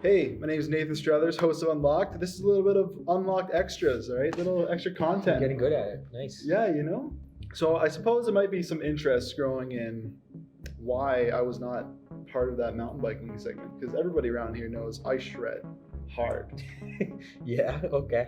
Hey, my name is Nathan Struthers, host of Unlocked. This is a little bit of Unlocked extras, all right? Little extra content. Getting good at it. Nice. Yeah, you know? So I suppose there might be some interest growing in why I was not part of that mountain biking segment, because everybody around here knows I shred hard. Yeah, okay.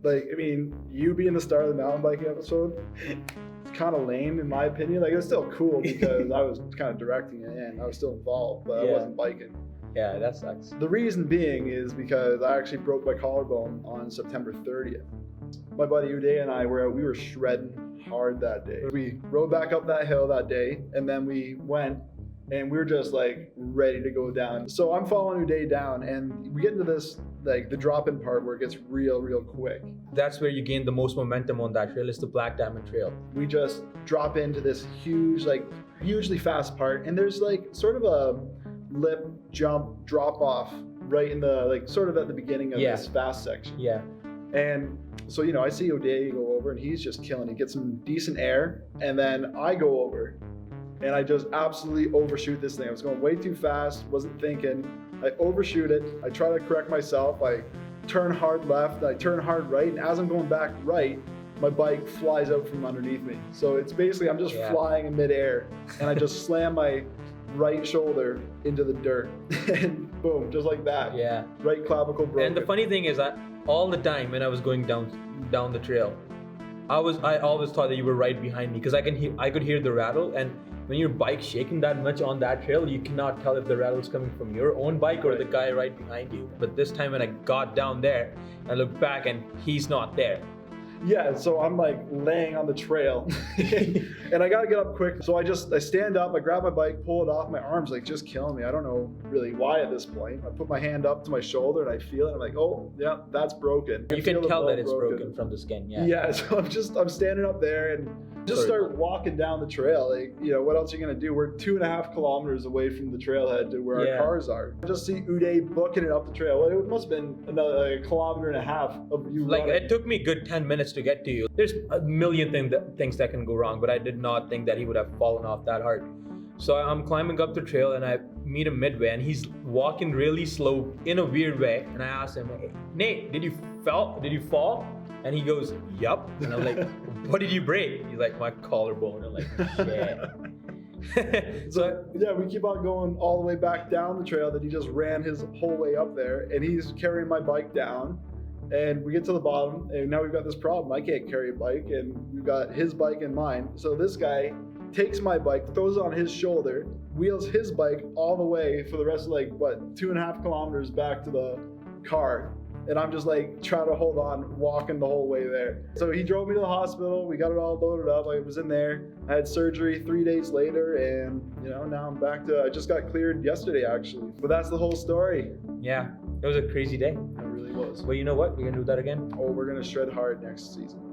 Like, I mean, you being the star of the mountain biking episode, it's kind of lame in my opinion. Like, it was still cool because I was kind of directing it and I was still involved, but I wasn't biking. Yeah, that sucks. The reason being is because I actually broke my collarbone on September 30th. My buddy Uday and I we were shredding hard that day. We rode back up that hill that day, and then we went and we were just like ready to go down. So I'm following Uday down, and we get into this like the drop-in part where it gets real quick. That's where you gain the most momentum on that trail. It's the Black Diamond Trail. We just drop into this huge, like hugely fast part, and there's like sort of a lip jump drop off right in the like sort of at the beginning of this fast section. Yeah. And so, you know, I see O'Day go over and he's just killing it, get some decent air, and then I go over and I just absolutely overshoot this thing. I was going way too fast, wasn't thinking. I overshoot it. I try to correct myself. I turn hard left, I turn hard right, and as I'm going back right, my bike flies out from underneath me. So it's basically I'm just flying in midair, and I just slam my right shoulder into the dirt, and boom, just like that. Yeah. Right clavicle broken. And the funny thing is that all the time when I was going down the trail, I always thought that you were right behind me because I could hear the rattle, and when your bike's shaking that much on that trail, you cannot tell if the rattle's coming from your own bike or the guy right behind you. But this time when I got down there, I looked back and he's not there. Yeah, so I'm like laying on the trail and I gotta get up quick. So I stand up, I grab my bike, pull it off. My arm's like just killing me. I don't know really why at this point. I put my hand up to my shoulder and I feel it. I'm like, oh, yeah, that's broken. You can tell that it's broken from the skin, yeah. Yeah, so I'm standing up there and just start walking down the trail. Like, you know, what else are you gonna do? We're 2.5 kilometers away from the trailhead to where our cars are. I just see Uday booking it up the trail. Well, it must have been another like, 1.5 kilometers of you like running. It took me a good 10 minutes to get to you. There's a million things that can go wrong, but I did not think that he would have fallen off that hard. So I'm climbing up the trail and I meet him midway and he's walking really slow in a weird way. And I asked him, hey, Nate, did you fall? And he goes, yup. And I'm like, what did you break? He's like, my collarbone. I'm like, shit. So yeah, we keep on going all the way back down the trail that he just ran his whole way up there, and he's carrying my bike down. And we get to the bottom, and now we've got this problem. I can't carry a bike, and we've got his bike and mine. So this guy takes my bike, throws it on his shoulder, wheels his bike all the way for the rest of 2.5 kilometers back to the car. And I'm just like trying to hold on, walking the whole way there. So he drove me to the hospital. We got it all loaded up. I was in there. I had surgery 3 days later, and you know, now I'm back to. I just got cleared yesterday, actually. But that's the whole story. Yeah, it was a crazy day. It really was. But you know what? We're gonna do that again. Oh, we're gonna shred hard next season.